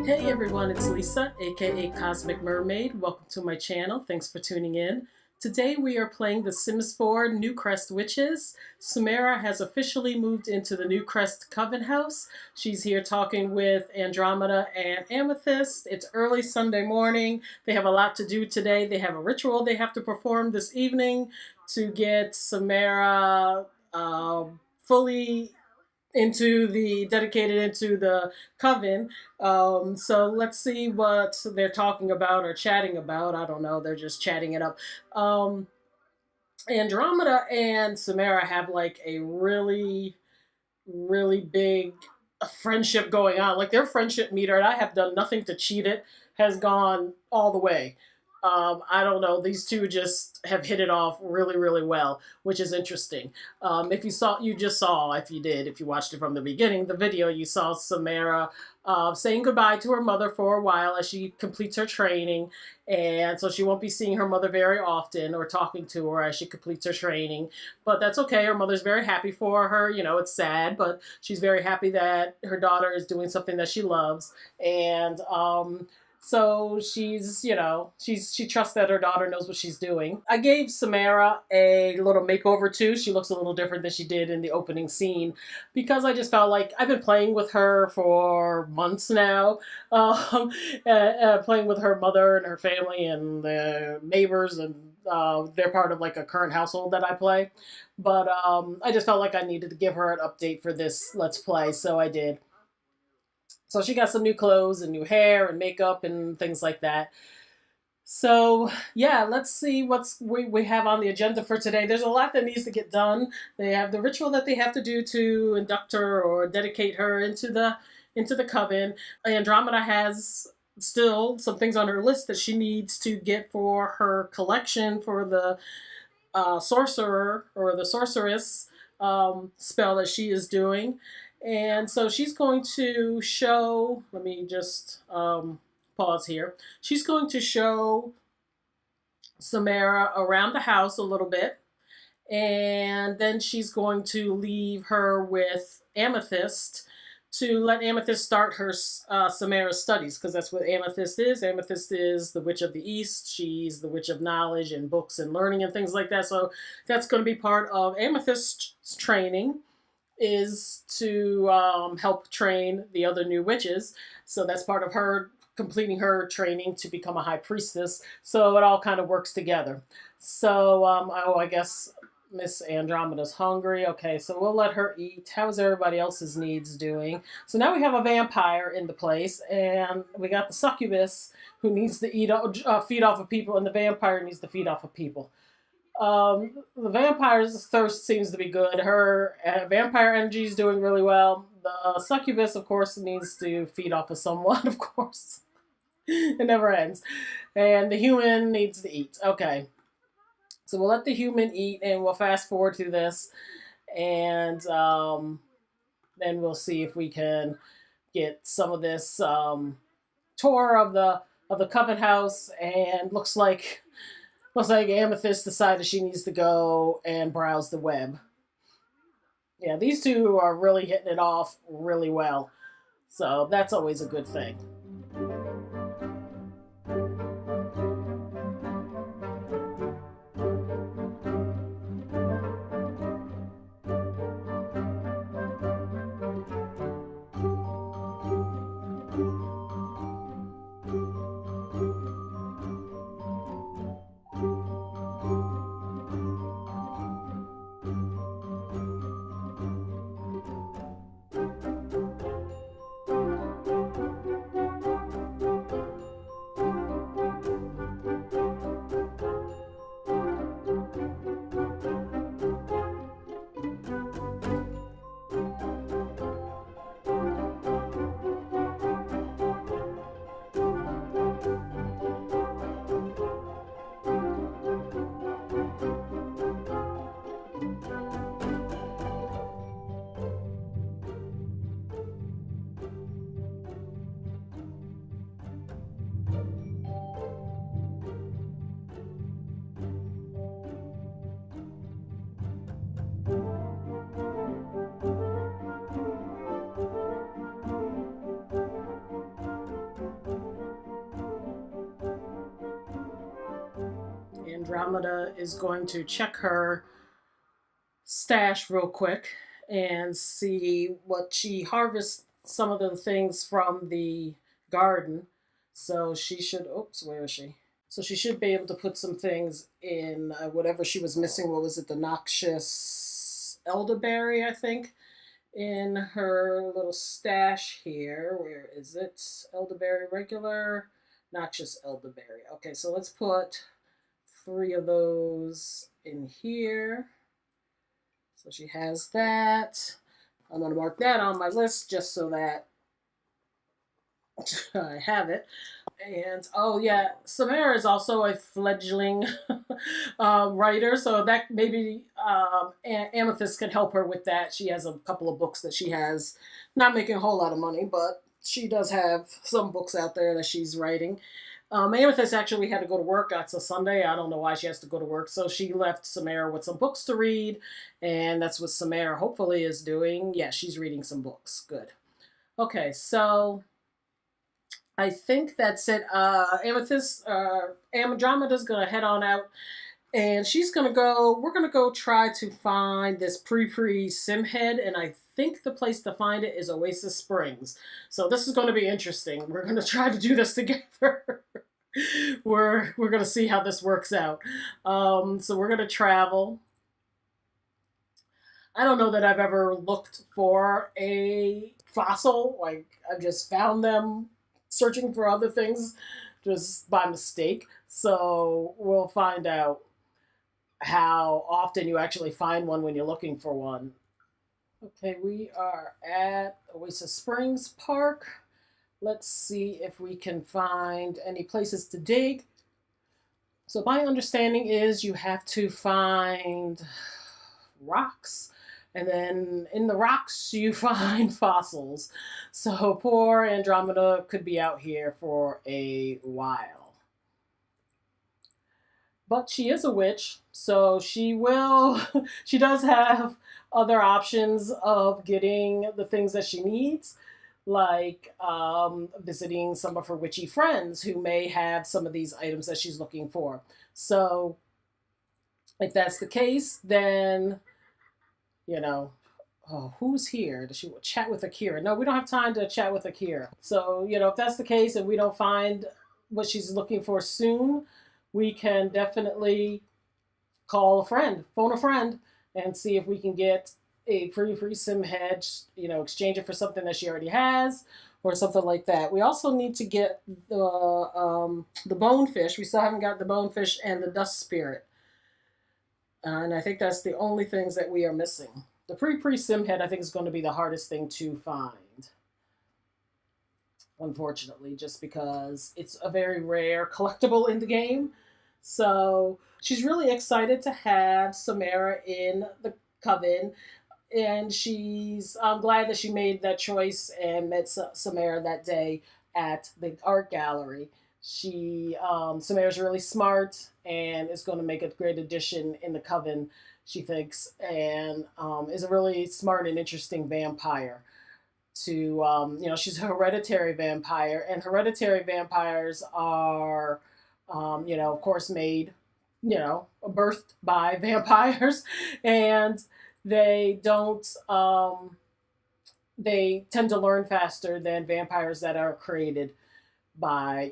Hey everyone, it's Lisa, aka Cosmic Mermaid. Welcome to my channel. Thanks for tuning in. Today we are playing The Sims 4 Newcrest Witches. Samara has officially moved into the Newcrest Coven house. She's here talking with Andromeda and Amethyst. It's early Sunday morning. They have a lot to do today. They have a ritual they have to perform this evening to get Samara fully dedicated into the coven. So let's see what they're talking about or chatting about. I don't know, they're just chatting it up. Andromeda and Samara have like a really big friendship going on. Like their friendship meter, and I have done nothing to cheat it, has gone all the way. I don't know. These two just have hit it off really well, which is interesting. If you watched it from the beginning, the video, you saw Samara saying goodbye to her mother for a while as she completes her training. And so she won't be seeing her mother very often or talking to her as she completes her training. But that's okay. Her mother's very happy for her. You know, it's sad, but she's very happy that her daughter is doing something that she loves. And so she's, she trusts that her daughter knows what she's doing. I gave Samara a little makeover too. She looks a little different than she did in the opening scene because I just felt like I've been playing with her for months now. Playing with her mother and her family and the neighbors, and they're part of like a current household that I play. But I just felt like I needed to give her an update for this Let's Play, so I did. So she got some new clothes and new hair and makeup and things like that. So yeah, let's see what we have on the agenda for today. There's a lot that needs to get done. They have the ritual that they have to do to induct her or dedicate her into the coven. Andromeda has still some things on her list that she needs to get for her collection for the sorcerer or the sorceress spell that she is doing. And so she's going to show, let me just pause here. She's going to show Samara around the house a little bit. And then she's going to leave her with Amethyst to let Amethyst start her Samara's studies, because that's what Amethyst is. Amethyst is the Witch of the East. She's the Witch of Knowledge and books and learning and things like that. So that's going to be part of Amethyst's training, is to help train the other new witches. So that's part of her completing her training to become a high priestess. So it all kind of works together. So, I guess Miss Andromeda's hungry. Okay, so we'll let her eat. How's everybody else's needs doing? So now we have a vampire in the place, and we got the succubus who needs to feed off of people, and the vampire needs to feed off of people. The vampire's thirst seems to be good. Her vampire energy is doing really well. The succubus, of course, needs to feed off of someone, of course. It never ends. And the human needs to eat. Okay. So we'll let the human eat, and we'll fast forward to this. And then we'll see if we can get some of this tour of the Coven house. And looks like Amethyst decided she needs to go and browse the web. Yeah, these two are really hitting it off really well. So that's always a good thing. Andromeda is going to check her stash real quick and see what she harvests some of the things from the garden. So she should, oops, where is she? So she should be able to put some things in whatever she was missing. What was it? The noxious elderberry, I think, in her little stash here. Where is it? Elderberry regular, noxious elderberry. Okay, so let's put 3 of those in here. So she has that. I'm going to mark that on my list just so that I have it. And oh yeah, Samara is also a fledgling writer, so that maybe Amethyst can help her with that. She has a couple of books that she has, not making a whole lot of money, but she does have some books out there that she's writing. Amethyst actually had to go to work. It's a Sunday. I don't know why she has to go to work. So she left Samara with some books to read. And that's what Samara hopefully is doing. Yeah, she's reading some books. Good. Okay, so I think that's it. Amethyst, Andromeda's going to head on out. And she's going to go, we're going to go try to find this Pre Simhead. And I think the place to find it is Oasis Springs. So this is going to be interesting. We're going to try to do this together. we're going to see how this works out. So we're going to travel. I don't know that I've ever looked for a fossil. Like, I've just found them searching for other things just by mistake. So we'll find out how often you actually find one when you're looking for one. Okay, we are at Oasis Springs Park. Let's see if we can find any places to dig. So my understanding is you have to find rocks, and then in the rocks you find fossils. So poor Andromeda could be out here for a while. But she is a witch, so she does have other options of getting the things that she needs, like visiting some of her witchy friends who may have some of these items that she's looking for. So if that's the case, then, who's here? Does she chat with Akira? No, we don't have time to chat with Akira. So, if that's the case and we don't find what she's looking for soon, we can definitely call a friend, phone a friend, and see if we can get a pre sim hedge, exchange it for something that she already has or something like that. We also need to get the bonefish. We still haven't got the bonefish and the dust spirit. And I think that's the only things that we are missing. The pre sim head, I think, is going to be the hardest thing to find. Unfortunately, just because it's a very rare collectible in the game. So she's really excited to have Samara in the Coven, and she's glad that she made that choice and met Samara that day at the art gallery. Samara's really smart and is going to make a great addition in the Coven, she thinks, and is a really smart and interesting vampire. She's a hereditary vampire, and hereditary vampires are of course made, birthed by vampires, and they don't, they tend to learn faster than vampires that are created by,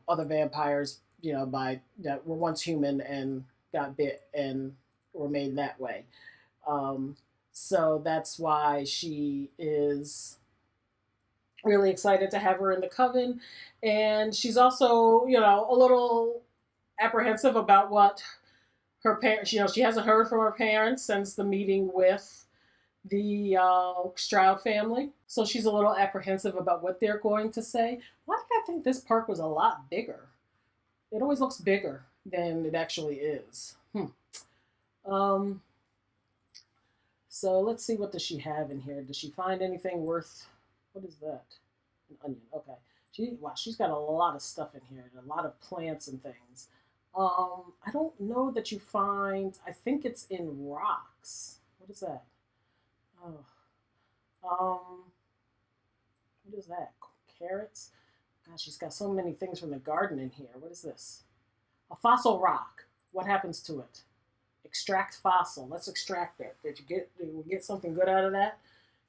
other vampires, that were once human and got bit and were made that way. So that's why she is really excited to have her in the Coven. And she's also, a little apprehensive about what her parents, she hasn't heard from her parents since the meeting with the Stroud family. So she's a little apprehensive about what they're going to say. Why did I think this park was a lot bigger? It always looks bigger than it actually is. So let's see, what does she have in here? Does she find anything worth, what is that? An onion, okay. She's got a lot of stuff in here, a lot of plants and things. I don't know that you find, I think it's in rocks. What is that? What is that? Carrots? Gosh, she's got so many things from the garden in here. What is this? A fossil rock. What happens to it? Extract fossil. Let's extract it. Did we get something good out of that?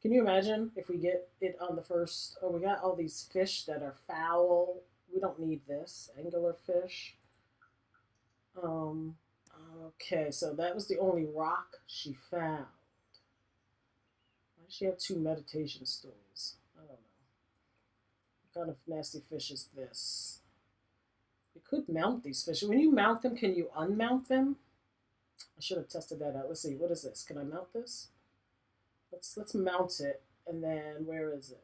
Can you imagine if we get it on the first? Oh, we got all these fish that are foul. We don't need this. Angular fish. Um, okay, so that was the only rock she found. Why does she have two meditation stools? I don't know. What kind of nasty fish is this? You could mount these fish. When you mount them, can you unmount them? I should have tested that out. Let's see. What is this? Can I mount this? Let's mount it. And then where is it?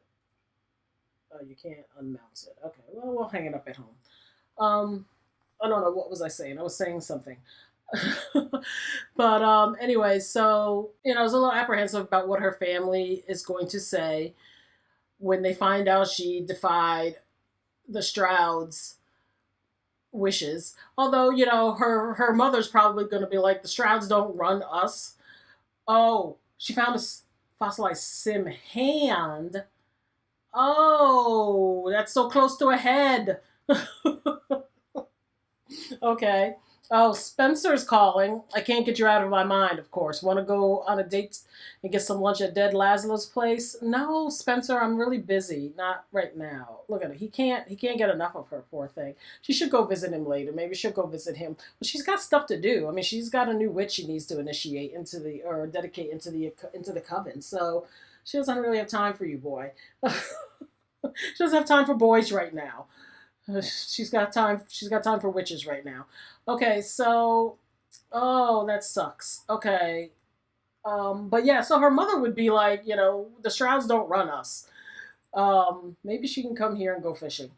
Oh, you can't unmount it. Okay. Well, we'll hang it up at home. I don't know, what was I saying? I was saying something. But anyway, so I was a little apprehensive about what her family is going to say when they find out she defied the Stroud's wishes. Although, her mother's probably going to be like, the Strouds don't run us. Oh, she found a fossilized sim hand. Oh, that's so close to a head. Okay. Oh, Spencer's calling. I can't get you out of my mind, of course. Want to go on a date and get some lunch at Dead Laszlo's place? No, Spencer, I'm really busy. Not right now. Look at it. He can't get enough of her, poor thing. She should go visit him later. Maybe she'll go visit him. But she's got stuff to do. I mean, she's got a new witch she needs to initiate or dedicate into the coven. So she doesn't really have time for you, boy. She doesn't have time for boys right now. She's got time. She's got time for witches right now. Okay, so, oh, that sucks. Okay, but yeah, so her mother would be like, the Strouds don't run us. Maybe she can come here and go fishing.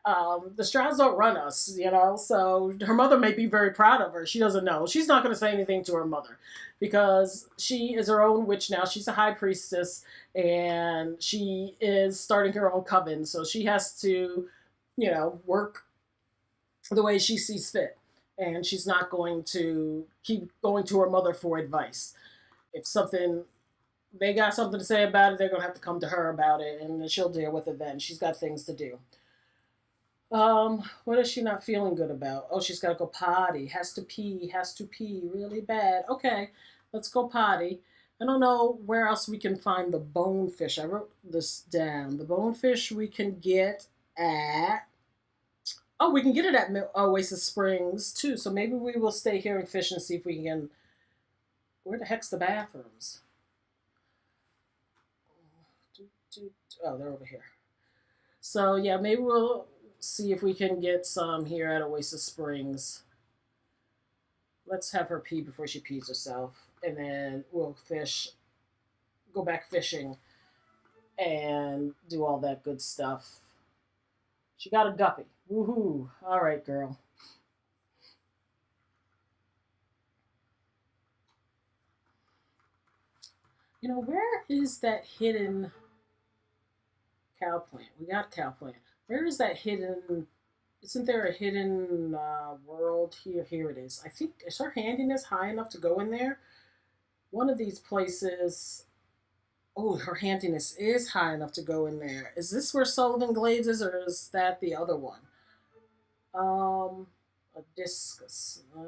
The Strouds don't run us, So her mother may be very proud of her. She doesn't know. She's not going to say anything to her mother because she is her own witch now. She's a high priestess and she is starting her own coven, so she has to work the way she sees fit. And she's not going to keep going to her mother for advice. If they got something to say about it, they're going to have to come to her about it, and she'll deal with it then. She's got things to do. What is she not feeling good about? Oh, she's got to go potty. Has to pee really bad. Okay, let's go potty. I don't know where else we can find the bonefish. I wrote this down. The bonefish we can get at. Oh, we can get it at Oasis Springs too. So maybe we will stay here and fish and see if we can. Where the heck's the bathrooms? Oh, they're over here. So yeah, maybe we'll see if we can get some here at Oasis Springs. Let's have her pee before she pees herself, and then we'll go back fishing, and do all that good stuff. She got a guppy. Woohoo. All right, girl. Where is that hidden cow plant? We got cow plant. Where is that hidden? Isn't there a hidden world here? Here it is. I think, is her handiness high enough to go in there? One of these places. Oh, her handiness is high enough to go in there. Is this where Sullivan Glades is, or is that the other one? A discus. I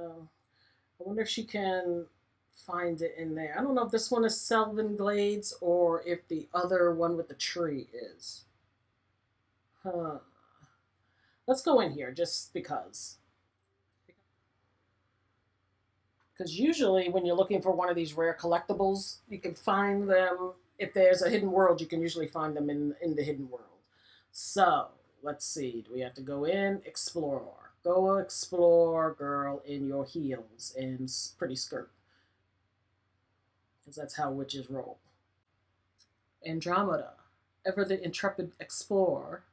wonder if she can find it in there. I don't know if this one is Sullivan Glades or if the other one with the tree is. Huh. Let's go in here just because. Because usually when you're looking for one of these rare collectibles, you can find them. If there's a hidden world, you can usually find them in the hidden world. So, let's see. Do we have to go in? Explore. Go explore, girl, in your heels and pretty skirt. Because that's how witches roll. Andromeda, ever the intrepid explorer,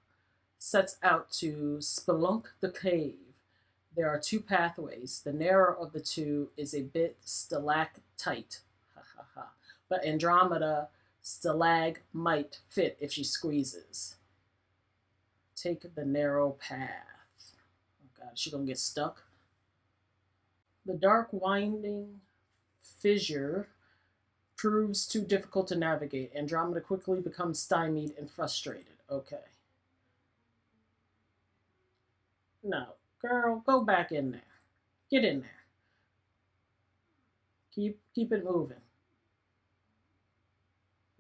sets out to spelunk the cave. There are two pathways. The narrower of the two is a bit stalactite. Ha ha ha. But Andromeda stalag might fit if she squeezes. Take the narrow path. Oh God, is she gonna get stuck? The dark winding fissure proves too difficult to navigate. Andromeda quickly becomes stymied and frustrated. Okay. No, girl, go back in there. Get in there. Keep it moving.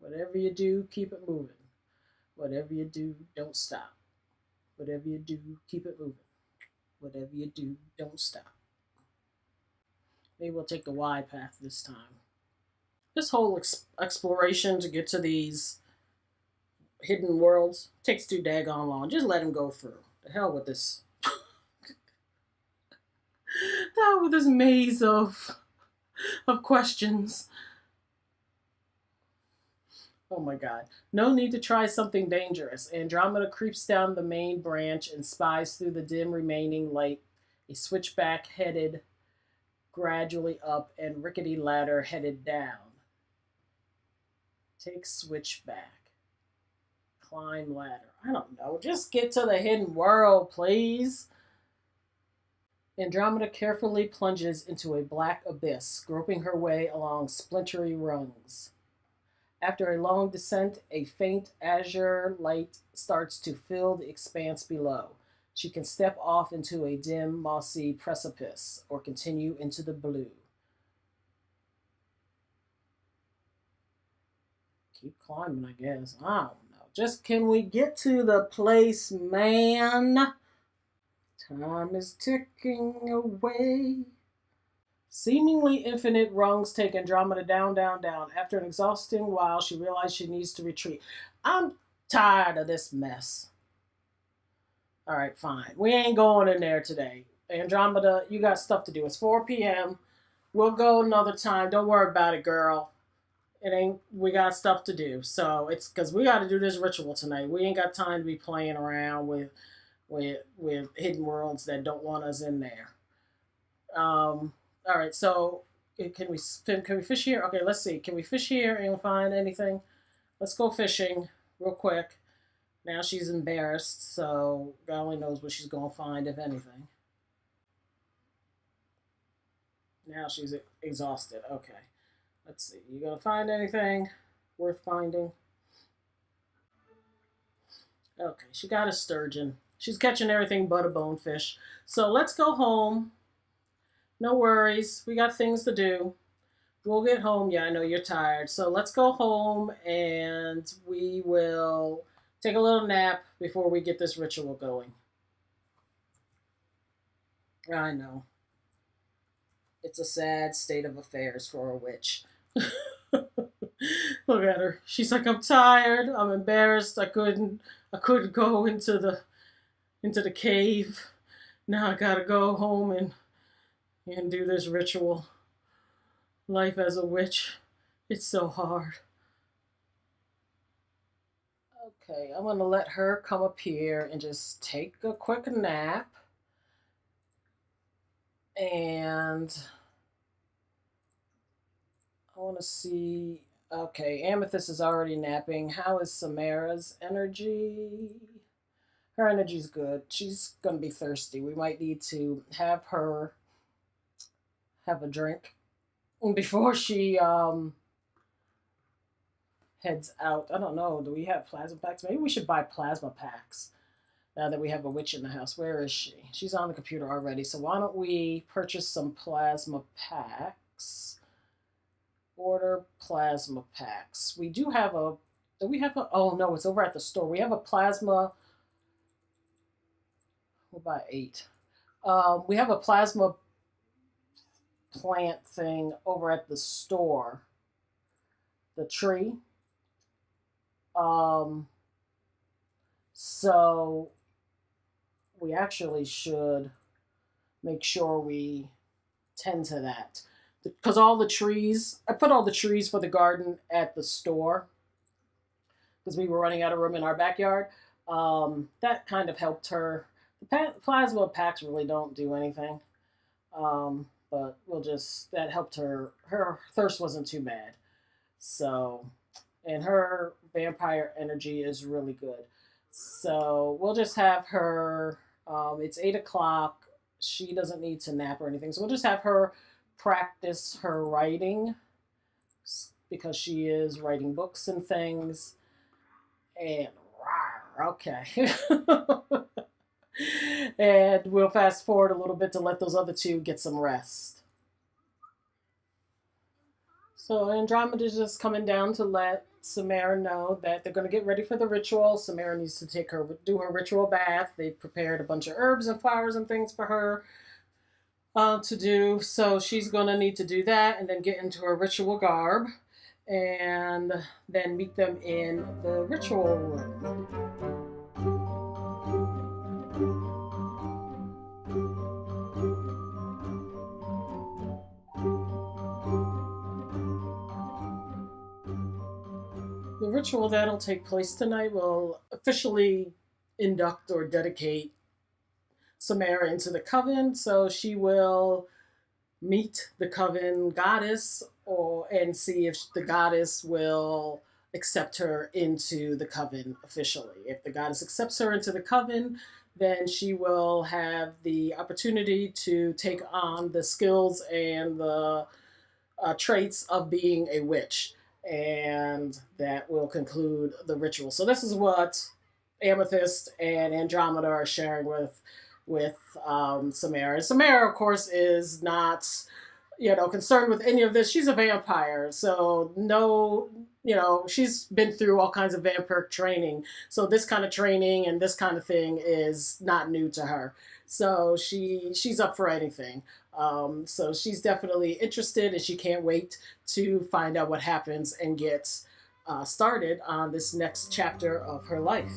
Whatever you do, keep it moving. Whatever you do, don't stop. Whatever you do, keep it moving. Whatever you do, don't stop. Maybe we'll take the wide path this time. This whole exploration to get to these hidden worlds takes too daggone long. Just let him go through. The hell with this. The hell with this maze of questions. Oh my god. No need to try something dangerous. Andromeda creeps down the main branch and spies through the dim remaining light a switchback headed gradually up and rickety ladder headed down. Take switchback. Climb ladder. I don't know. Just get to the hidden world, please. Andromeda carefully plunges into a black abyss, groping her way along splintery rungs. After a long descent, a faint azure light starts to fill the expanse below. She can step off into a dim, mossy precipice or continue into the blue. Keep climbing, I guess. I don't know. Just can we get to the place, man? Time is ticking away. Seemingly infinite rungs take Andromeda down, down, down. After an exhausting while, she realizes she needs to retreat. I'm tired of this mess. All right, fine. We ain't going in there today. Andromeda, you got stuff to do. It's 4 p.m. We'll go another time. Don't worry about it, girl. It ain't. We got stuff to do. So it's because we got to do this ritual tonight. We ain't got time to be playing around with hidden worlds that don't want us in there. All right, so can we fish here? Okay, let's see. Can we fish here and find anything? Let's go fishing real quick. Now she's embarrassed, so God only knows what she's going to find, if anything. Now she's exhausted. Okay, let's see. You going to find anything worth finding? Okay, she got a sturgeon. She's catching everything but a bonefish. So let's go home. No worries. We got things to do. We'll get home. Yeah, I know you're tired. So let's go home and we will take a little nap before we get this ritual going. I know. It's a sad state of affairs for a witch. Look at her. She's like, I'm tired. I'm embarrassed. I couldn't go into the cave. Now I gotta go home and do this ritual. Life as a witch, it's so hard. Okay, I'm gonna let her come up here and just take a quick nap. And I want to see. Okay, Amethyst is already napping. How is Samara's energy? Her energy's good. She's gonna be thirsty. We might need to have her have a drink before she heads out. I don't know. Do we have plasma packs? Maybe we should buy plasma packs now that we have a witch in the house. Where is she? She's on the computer already. So why don't we purchase some plasma packs? Order plasma packs. We do have a... Do we have a... Oh, no, it's over at the store. We have a plasma... We'll buy 8. We have a plasma plant thing over at the store. The tree. So we actually should make sure we tend to that. Because all the trees, I put all the trees for the garden at the store because we were running out of room in our backyard. That kind of helped her. The plasma packs really don't do anything. But that helped her. Her thirst wasn't too bad. So, and her vampire energy is really good. So we'll just have her, it's 8 o'clock. She doesn't need to nap or anything. So we'll just have her practice her writing because she is writing books and things. And, okay. And we'll fast forward a little bit to let those other two get some rest. So Andromeda's just coming down to let Samara know that they're going to get ready for the ritual. Samara needs to do her ritual bath. They've prepared a bunch of herbs and flowers and things for her to do. So she's going to need to do that and then get into her ritual garb and then meet them in the ritual room. The ritual that'll take place tonight will officially induct or dedicate Samara into the Coven. So she will meet the Coven goddess and see if the goddess will accept her into the Coven officially. If the goddess accepts her into the Coven, then she will have the opportunity to take on the skills and the traits of being a witch. And that will conclude the ritual. So this is what Amethyst and Andromeda are sharing with Samara. Samara, of course, is not, concerned with any of this. She's a vampire, so no, she's been through all kinds of vampire training. So this kind of training and this kind of thing is not new to her. So she's up for anything. So she's definitely interested, and she can't wait to find out what happens and get started on this next chapter of her life.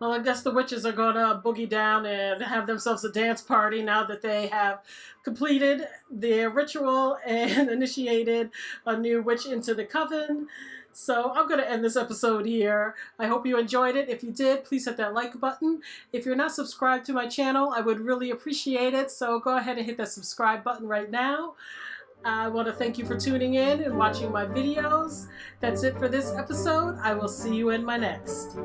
Well, I guess the witches are going to boogie down and have themselves a dance party now that they have completed their ritual and initiated a new witch into the Coven. So I'm going to end this episode here. I hope you enjoyed it. If you did, please hit that like button. If you're not subscribed to my channel, I would really appreciate it. So go ahead and hit that subscribe button right now. I want to thank you for tuning in and watching my videos. That's it for this episode. I will see you in my next.